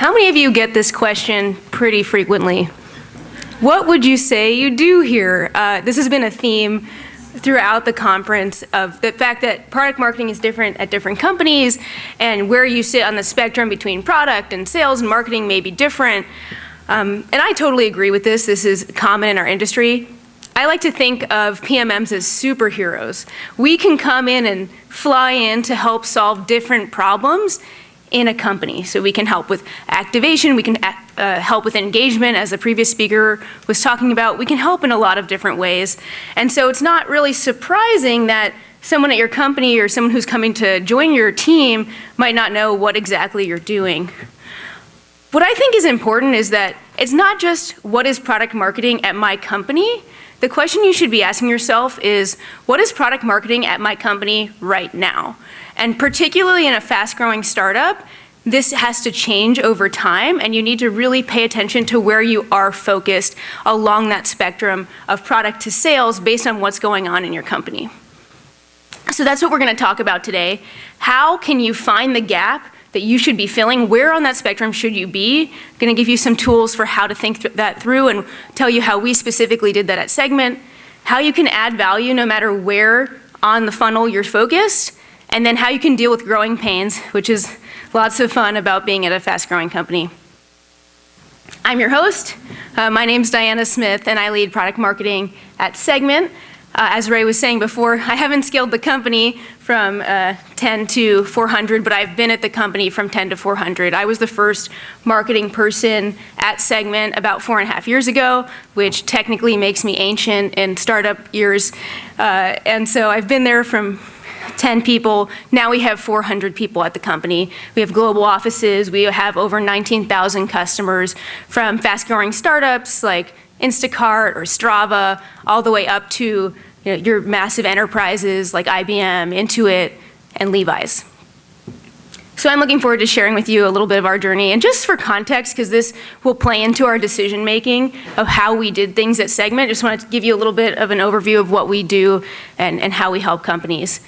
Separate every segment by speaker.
Speaker 1: How many of you get this question pretty frequently? What would you say you do here? This has been a theme throughout the conference of the fact that product marketing is different at different companies, and where you sit on the spectrum between product and sales and marketing may be different. And I totally agree with this. This is common in our industry. I like to think of PMMs as superheroes. We can come in and fly in to help solve different problems in a company. So we can help with activation, we can help with engagement, as the previous speaker was talking about. We can help in a lot of different ways. And so it's not really surprising that someone at your company or someone who's coming to join your team might not know what exactly you're doing. What I think is important is that it's not just what is product marketing at my company. The question you should be asking yourself is, what is product marketing at my company right now? And particularly in a fast-growing startup, this has to change over time, and you need to really pay attention to where you are focused along that spectrum of product to sales based on what's going on in your company. So that's what we're going to talk about today. How can you find the gap that you should be filling? Where on that spectrum should you be? I'm going to give you some tools for how to think that through and tell you how we specifically did that at Segment, how you can add value no matter where on the funnel you're focused, and then how you can deal with growing pains, which is lots of fun about being at a fast-growing company. I'm your host. My name's Diana Smith, and I lead product marketing at Segment. As Ray was saying before, I haven't scaled the company from 10 to 400, but I've been at the company from 10 to 400. I was the first marketing person at Segment about 4.5 years ago, which technically makes me ancient in startup years. And so I've been there from 10 people. Now we have 400 people at the company. We have global offices. We have over 19,000 customers, from fast-growing startups like Instacart or Strava, all the way up to your massive enterprises like IBM, Intuit, and Levi's. So I'm looking forward to sharing with you a little bit of our journey. And just for context, because this will play into our decision making of how we did things at Segment, I just wanted to give you a little bit of an overview of what we do and how we help companies.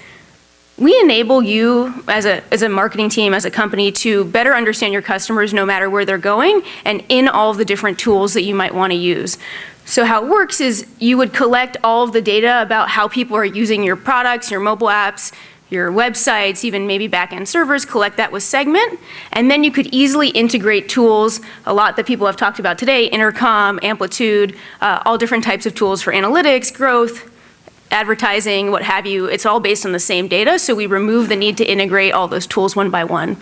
Speaker 1: We enable you as a marketing team, as a company, to better understand your customers no matter where they're going and in all of the different tools that you might want to use. So how it works is you would collect all of the data about how people are using your products, your mobile apps, your websites, even maybe back-end servers, collect that with Segment, and then you could easily integrate tools, a lot that people have talked about today, Intercom, Amplitude, all different types of tools for analytics, growth, advertising, what have you. It's all based on the same data, so we remove the need to integrate all those tools one by one.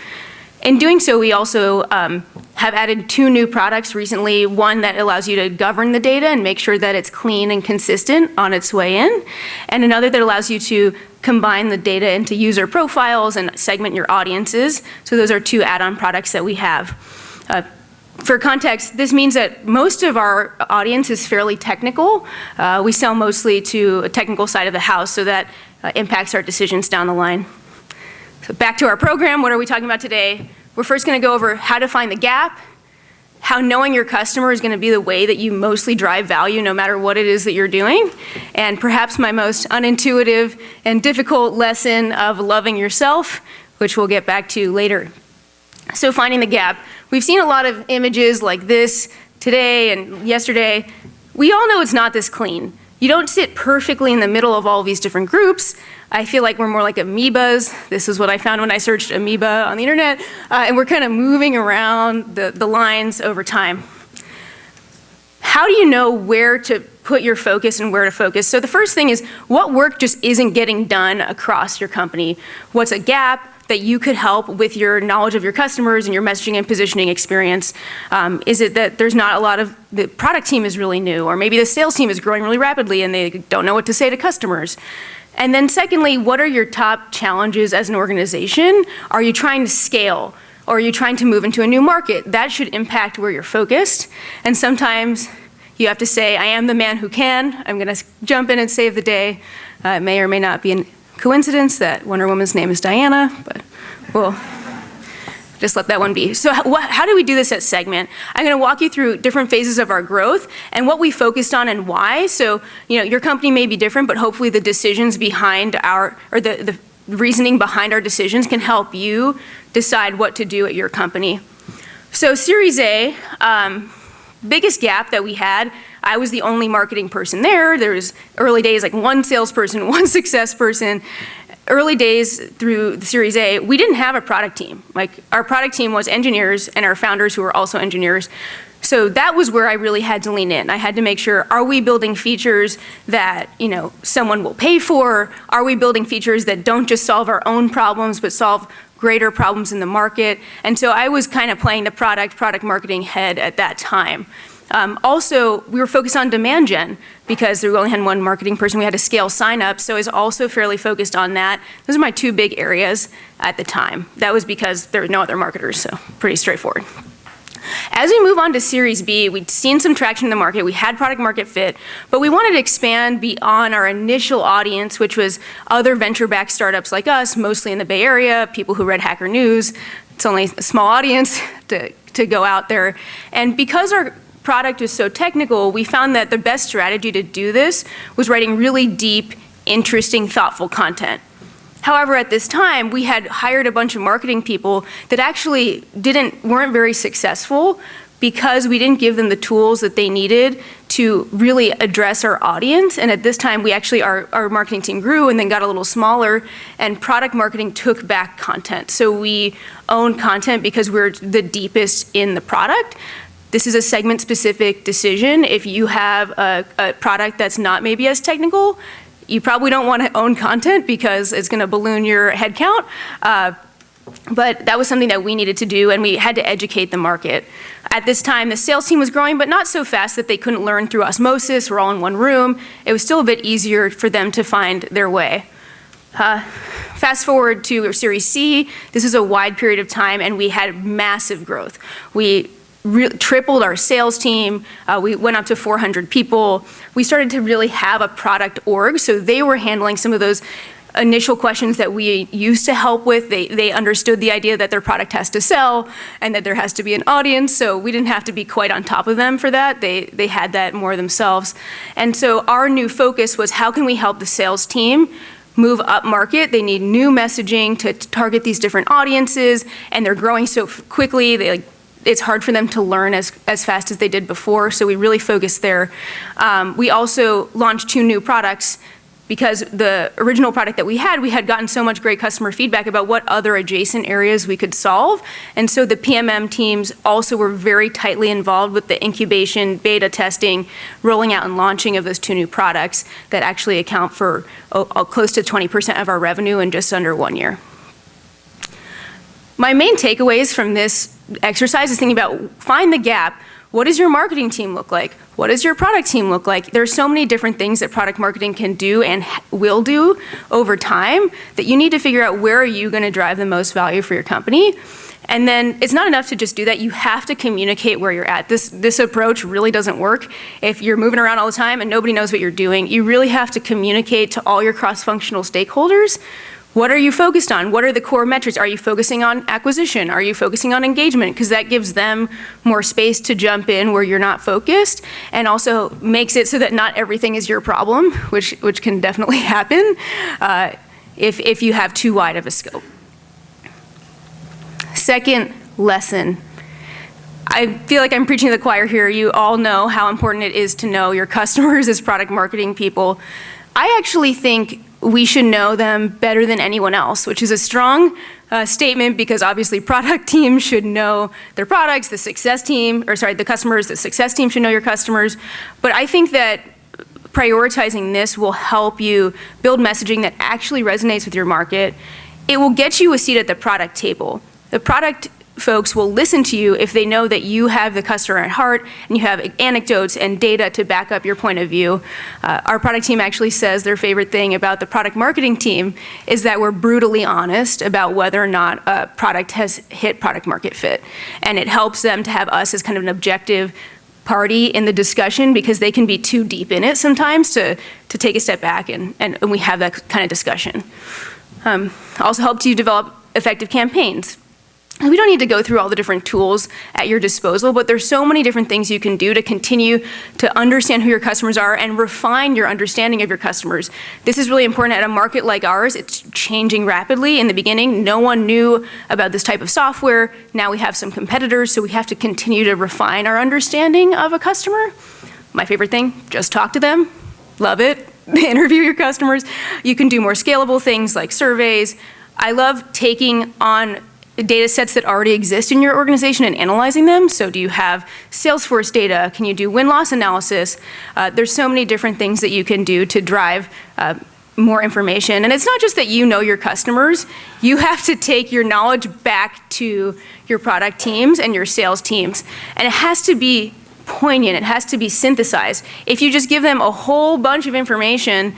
Speaker 1: In doing so, we also have added 2 new products recently, one that allows you to govern the data and make sure that it's clean and consistent on its way in, and another that allows you to combine the data into user profiles and segment your audiences. So those are 2 add-on products that we have. For context, this means that most of our audience is fairly technical. We sell mostly to a technical side of the house, so that impacts our decisions down the line. So back to our program, what are we talking about today? We're first going to go over how to find the gap, how knowing your customer is going to be the way that you mostly drive value no matter what it is that you're doing, and perhaps my most unintuitive and difficult lesson of loving yourself, which we'll get back to later. So finding the gap. We've seen a lot of images like this today and yesterday. We all know it's not this clean. You don't sit perfectly in the middle of all these different groups. I feel like we're more like amoebas. This is what I found when I searched amoeba on the internet. And we're kind of moving around the lines over time. How do you know where to put your focus and where to focus? So the first thing is, what work just isn't getting done across your company? What's a gap that you could help with your knowledge of your customers and your messaging and positioning experience? Is it that there's not a lot of, the product team is really new, or maybe the sales team is growing really rapidly and they don't know what to say to customers? And then secondly, what are your top challenges as an organization? Are you trying to scale? Or are you trying to move into a new market? That should impact where you're focused. And sometimes you have to say, I am the man who can. I'm going to jump in and save the day. It may or may not be a coincidence that Wonder Woman's name is Diana, but we'll just let that one be. So how do we do this at Segment? I'm going to walk you through different phases of our growth and what we focused on and why. So, your company may be different, but hopefully the decisions behind the reasoning behind our decisions can help you decide what to do at your company. So Series A, biggest gap that we had, I was the only marketing person there. There was early days, like one salesperson, one success person. Early days through the Series A, we didn't have a product team. Like, our product team was engineers and our founders who were also engineers. So that was where I really had to lean in. I had to make sure, are we building features that, someone will pay for? Are we building features that don't just solve our own problems, but solve greater problems in the market? And so I was kind of playing the product marketing head at that time. Also, we were focused on demand gen because we only had one marketing person. We had to scale signups, so I was also fairly focused on that. Those are my two big areas at the time. That was because there were no other marketers, so pretty straightforward. As we move on to Series B, we'd seen some traction in the market. We had product market fit, but we wanted to expand beyond our initial audience, which was other venture-backed startups like us, mostly in the Bay Area, people who read Hacker News. It's only a small audience to go out there. And because our product is so technical, we found that the best strategy to do this was writing really deep, interesting, thoughtful content. However, at this time, we had hired a bunch of marketing people that actually weren't very successful because we didn't give them the tools that they needed to really address our audience. And at this time, our marketing team grew and then got a little smaller, and product marketing took back content. So we own content because we're the deepest in the product. This is a segment-specific decision. If you have a product that's not maybe as technical, you probably don't want to own content because it's going to balloon your headcount. But that was something that we needed to do, and we had to educate the market. At this time, the sales team was growing, but not so fast that they couldn't learn through osmosis. We're all in one room. It was still a bit easier for them to find their way. Fast forward to Series C. This is a wide period of time, and we had massive growth. We tripled our sales team. We went up to 400 people. We started to really have a product org, so they were handling some of those initial questions that we used to help with. They understood the idea that their product has to sell and that there has to be an audience, so we didn't have to be quite on top of them for that. They had that more themselves. And so our new focus was, how can we help the sales team move up market? They need new messaging to target these different audiences, and they're growing so quickly. It's hard for them to learn as fast as they did before, so we really focused there. We also launched 2 new products because the original product that we had gotten so much great customer feedback about what other adjacent areas we could solve. And so the PMM teams also were very tightly involved with the incubation, beta testing, rolling out and launching of those 2 new products that actually account for close to 20% of our revenue in just under 1 year. My main takeaways from this exercise is thinking about, find the gap. What does your marketing team look like? What does your product team look like? There's so many different things that product marketing can do and will do over time that you need to figure out, where are you going to drive the most value for your company? And then it's not enough to just do that. You have to communicate where you're at. This approach really doesn't work if you're moving around all the time and nobody knows what you're doing. You really have to communicate to all your cross-functional stakeholders. What are you focused on? What are the core metrics? Are you focusing on acquisition? Are you focusing on engagement? Because that gives them more space to jump in where you're not focused, and also makes it so that not everything is your problem, which can definitely happen if you have too wide of a scope. Second lesson. I feel like I'm preaching to the choir here. You all know how important it is to know your customers as product marketing people. I actually think we should know them better than anyone else, which is a strong statement, because obviously product teams should know their products, the customers, the success team should know your customers. But I think that prioritizing this will help you build messaging that actually resonates with your market. It will get you a seat at the product table. The product folks will listen to you if they know that you have the customer at heart and you have anecdotes and data to back up your point of view. Our product team actually says their favorite thing about the product marketing team is that we're brutally honest about whether or not a product has hit product market fit. And it helps them to have us as kind of an objective party in the discussion, because they can be too deep in it sometimes to take a step back and we have that kind of discussion. Also helps you develop effective campaigns. We don't need to go through all the different tools at your disposal, but there's so many different things you can do to continue to understand who your customers are and refine your understanding of your customers. This is really important at a market like ours. It's changing rapidly. In the beginning, no one knew about this type of software. Now we have some competitors, so we have to continue to refine our understanding of a customer. My favorite thing, just talk to them. Love it. Interview your customers. You can do more scalable things like surveys. I love taking on data sets that already exist in your organization and analyzing them. So do you have Salesforce data? Can you do win-loss analysis? There's so many different things that you can do to drive more information. And it's not just that you know your customers. You have to take your knowledge back to your product teams and your sales teams. And it has to be poignant. It has to be synthesized. If you just give them a whole bunch of information,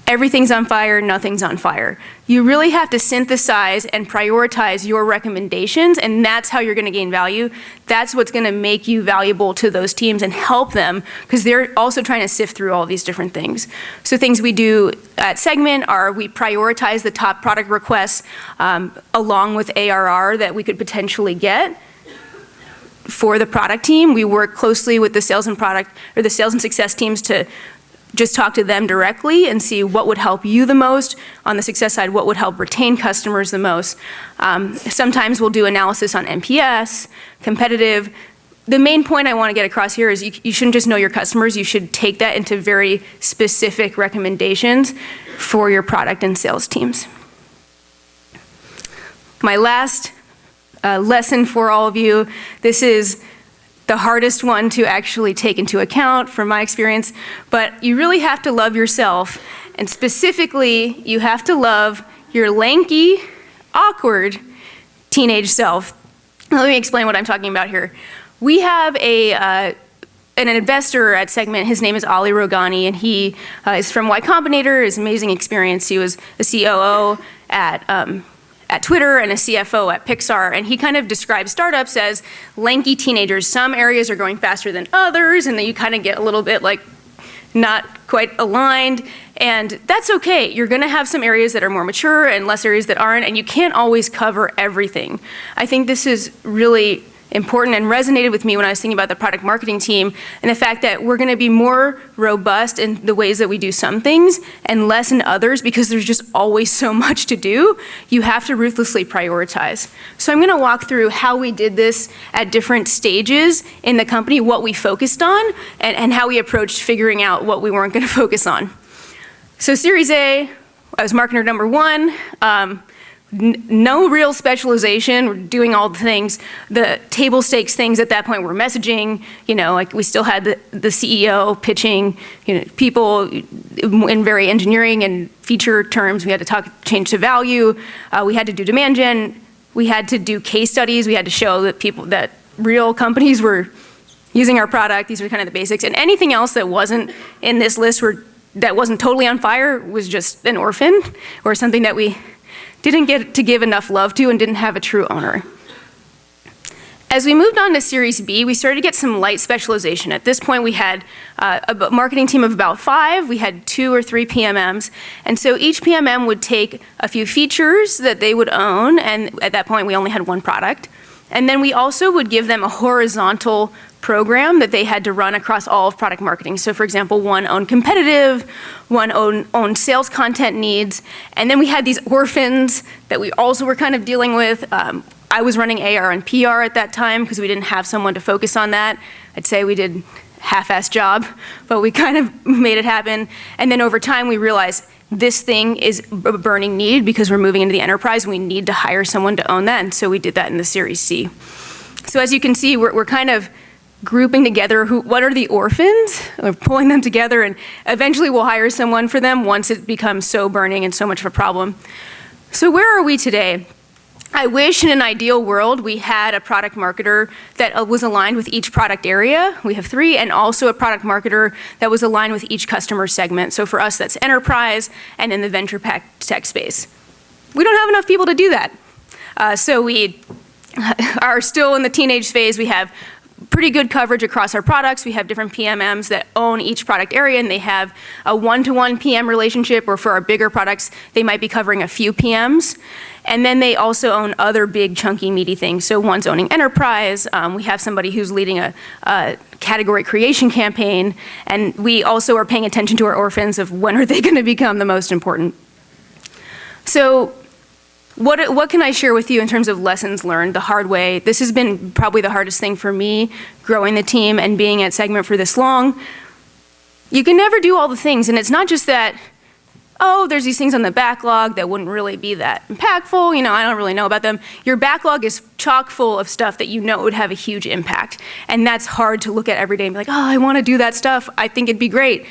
Speaker 1: everything's on fire, nothing's on fire. You really have to synthesize and prioritize your recommendations, and that's how you're gonna gain value. That's what's gonna make you valuable to those teams and help them, because they're also trying to sift through all these different things. So things we do at Segment are we prioritize the top product requests along with ARR that we could potentially get. For the product team, we work closely with the sales and product, or the sales and success teams to just talk to them directly and see what would help you the most. On the success side, what would help retain customers the most. Sometimes we'll do analysis on NPS, competitive. The main point I want to get across here is you shouldn't just know your customers, you should take that into very specific recommendations for your product and sales teams. My last lesson for all of you, this is the hardest one to actually take into account from my experience, but you really have to love yourself, and specifically, you have to love your lanky, awkward teenage self. Let me explain what I'm talking about here. We have an investor at Segment. His name is Ali Rogani, and he is from Y Combinator. His amazing experience. He was a COO at Twitter and a CFO at Pixar, and he kind of describes startups as lanky teenagers. Some areas are growing faster than others, and then you kind of get a little bit like not quite aligned, and that's okay. You're gonna have some areas that are more mature and less areas that aren't, and you can't always cover everything. I think this is really important and resonated with me when I was thinking about the product marketing team and the fact that we're gonna be more robust in the ways that we do some things and less in others because there's just always so much to do. You have to ruthlessly prioritize. So I'm gonna walk through how we did this at different stages in the company, what we focused on, and how we approached figuring out what we weren't gonna focus on. So Series A, I was marketer number one. No real specialization, we're doing all the things. The table stakes things at that point were messaging, like we still had the CEO pitching, people in very engineering and feature terms. We had to change to value. We had to do demand gen. We had to do case studies. We had to show that real companies were using our product. These were kind of the basics. And anything else that wasn't in this list that wasn't totally on fire was just an orphan or something that we didn't get to give enough love to and didn't have a true owner. As we moved on to Series B, we started to get some light specialization. At this point, we had a marketing team of about 5. We had 2 or 3 PMMs. And so each PMM would take a few features that they would own, and at that point, we only had 1 product. And then we also would give them a horizontal program that they had to run across all of product marketing. So for example, one owned competitive, one owned sales content needs, and then we had these orphans that we also were kind of dealing with. I was running AR and PR at that time because we didn't have someone to focus on that. I'd say we did half-assed job, but we kind of made it happen. And then over time we realized this thing is a burning need because we're moving into the enterprise. We need to hire someone to own that, and so we did that in the Series C. So as you can see, we're kind of grouping together what are the orphans, we're pulling them together, and eventually we'll hire someone for them once it becomes so burning and so much of a problem. So where are we today? I wish in an ideal world we had a product marketer that was aligned with each product area. We have 3, and also a product marketer that was aligned with each customer segment. So for us, that's enterprise and in the venture tech space. We don't have enough people to do that. So we are still in the teenage phase. We have pretty good coverage across our products. We have different PMMs that own each product area, and they have a one-to-one PM relationship, or for our bigger products, they might be covering a few PMs. And then they also own other big, chunky, meaty things. So one's owning enterprise. We have somebody who's leading a category creation campaign. And we also are paying attention to our orphans of when are they going to become the most important. So what can I share with you in terms of lessons learned the hard way? This has been probably the hardest thing for me, growing the team and being at Segment for this long. You can never do all the things. And it's not just that, oh, there's these things on the backlog that wouldn't really be that impactful. I don't really know about them. Your backlog is chock full of stuff that you know would have a huge impact. And that's hard to look at every day and be like, oh, I want to do that stuff. I think it'd be great.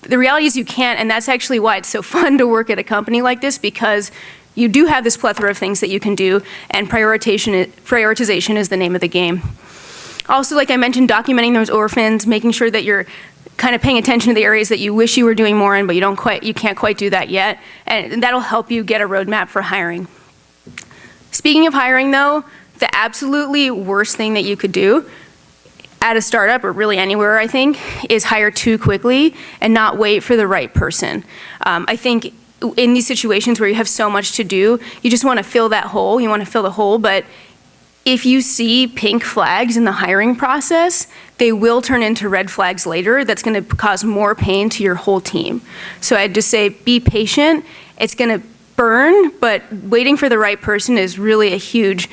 Speaker 1: The reality is you can't, and that's actually why it's so fun to work at a company like this, because you do have this plethora of things that you can do, and prioritization is the name of the game. Also, like I mentioned, documenting those orphans, making sure that you're kind of paying attention to the areas that you wish you were doing more in, but you can't quite do that yet, and that'll help you get a roadmap for hiring. Speaking of hiring, though, the absolutely worst thing that you could do at a startup, or really anywhere, I think, is hire too quickly and not wait for the right person. I think in these situations where you have so much to do, you just want to fill that hole. You want to fill the hole, but if you see pink flags in the hiring process, they will turn into red flags later. That's going to cause more pain to your whole team. So I'd just say be patient. It's going to burn, but waiting for the right person is really a huge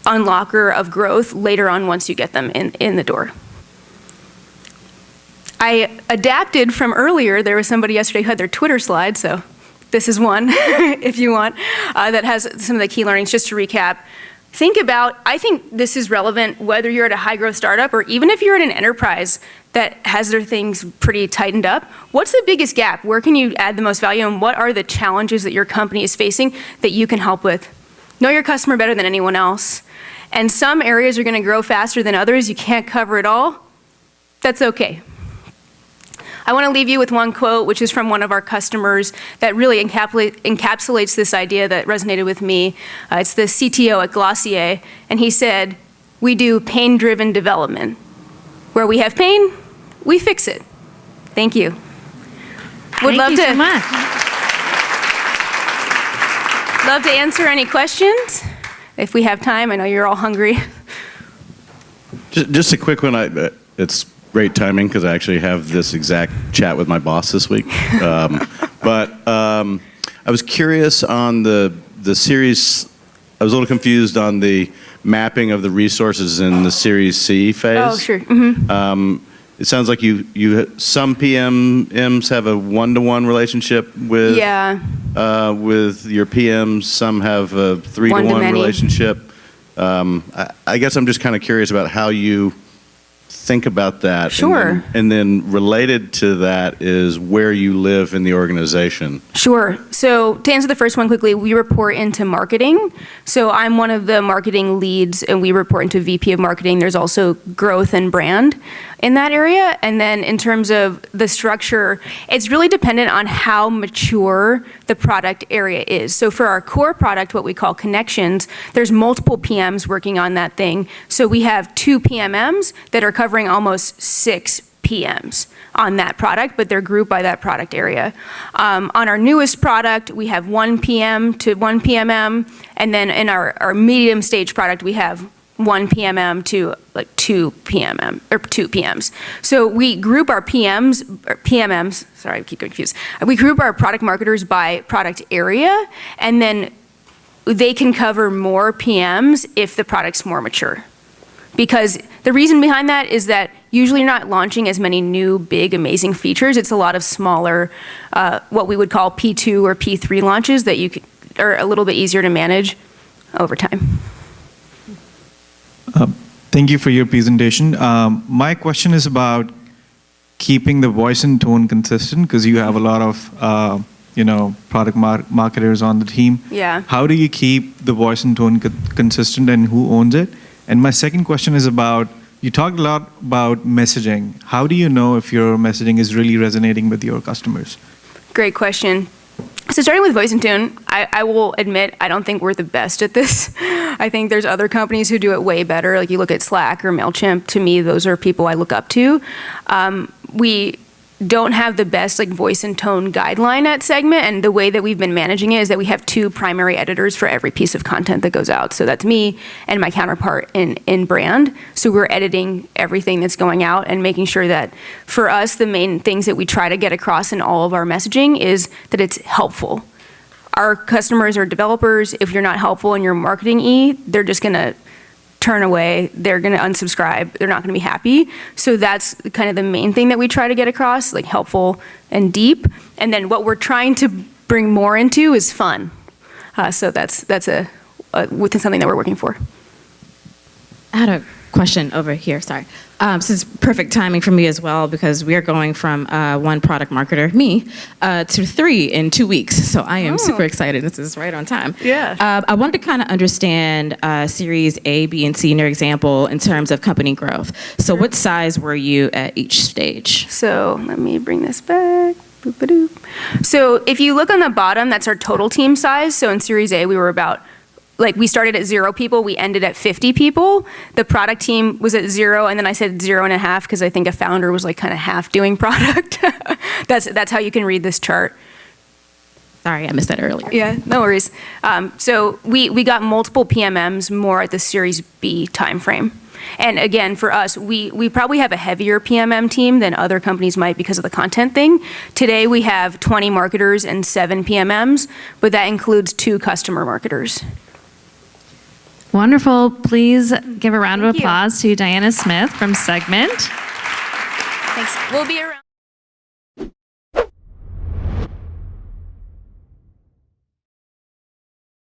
Speaker 1: unlocker of growth later on once you get them in the door. I adapted from earlier. There was somebody yesterday who had their Twitter slide, so this is one, if you want, that has some of the key learnings. Just to recap, I think this is relevant whether you're at a high growth startup or even if you're at an enterprise that has their things pretty tightened up. What's the biggest gap? Where can you add the most value, and what are the challenges that your company is facing that you can help with? Know your customer better than anyone else. And some areas are going to grow faster than others. You can't cover it all. That's okay. I want to leave you with one quote, which is from one of our customers that really encapsulates this idea that resonated with me. It's the CTO at Glossier, and he said, "We do pain-driven development. Where we have pain, we fix it." Thank you. Would love
Speaker 2: you
Speaker 1: to
Speaker 2: so much.
Speaker 1: Love to answer any questions if we have time. I know you're all hungry.
Speaker 3: Just a quick one. It's great timing because I actually have this exact chat with my boss this week. But I was curious on the series. I was a little confused on the mapping of the resources in the Series C phase.
Speaker 1: Oh, sure. Mm-hmm.
Speaker 3: It sounds like some PMMs have a one-to-one relationship with with your PMs. Some have a three-to-one relationship. I guess I'm just kind of curious about how you think about that.
Speaker 1: Sure.
Speaker 3: And then related to that is where you live in the organization.
Speaker 1: Sure. So to answer the first one quickly, we report into marketing. So I'm one of the marketing leads, and we report into VP of marketing. There's also growth and brand in that area. And then in terms of the structure, it's really dependent on how mature the product area is. So for our core product, what we call connections, there's multiple PMs working on that thing. So we have 2 PMMs that are covering almost 6 PMs on that product, but they're grouped by that product area. On our newest product, we have 1 PM to 1 PMM, and then in our medium stage product, we have 1 PMM to like 2 PMM or 2 PMs. So we group our PMMs, sorry, I keep getting confused. We group our product marketers by product area, and then they can cover more PMs if the product's more mature. Because the reason behind that is that usually you're not launching as many new, big, amazing features. It's a lot of smaller, what we would call P2 or P3 launches that are a little bit easier to manage over time.
Speaker 4: Thank you for your presentation. My question is about keeping the voice and tone consistent, because you have a lot of product marketers on the team.
Speaker 1: Yeah.
Speaker 4: How do you keep the voice and tone consistent, and who owns it? And my second question is about, you talked a lot about messaging. How do you know if your messaging is really resonating with your customers?
Speaker 1: Great question. So starting with voice and tone, I will admit, I don't think we're the best at this. I think there's other companies who do it way better. Like you look at Slack or MailChimp, to me, those are people I look up to. We don't have the best like voice and tone guideline at Segment, and the way that we've been managing it is that we have 2 primary editors for every piece of content that goes out. So that's me and my counterpart in brand. So we're editing everything that's going out and making sure that for us, the main things that we try to get across in all of our messaging is that it's helpful. Our customers are developers. If you're not helpful in your marketing they're just gonna turn away, they're going to unsubscribe, they're not going to be happy. So that's kind of the main thing that we try to get across, like helpful and deep. And then what we're trying to bring more into is fun. So that's something that we're working for.
Speaker 2: I had a question over here, sorry. This is perfect timing for me as well because we are going from 1 product marketer, me, to 3 in 2 weeks. So I am super excited. This is right on time.
Speaker 1: Yeah.
Speaker 2: I wanted to kind of understand Series A, B, and C in your example in terms of company growth. So what size were you at each stage?
Speaker 1: So let me bring this back. Boop-a-doop. So if you look on the bottom, that's our total team size. So in Series A, we were about we started at 0 people, we ended at 50 people. The product team was at 0, and then I said 0.5 because I think a founder was like kind of half doing product. That's how you can read this chart.
Speaker 2: Sorry, I missed that earlier.
Speaker 1: Yeah, no worries. So we got multiple PMMs more at the Series B timeframe. And again, for us, we probably have a heavier PMM team than other companies might because of the content thing. Today we have 20 marketers and 7 PMMs, but that includes 2 customer marketers.
Speaker 5: Wonderful. Please give a round of
Speaker 1: Thank you.
Speaker 5: applause to Diana Smith from Segment.
Speaker 1: Thanks. We'll be around.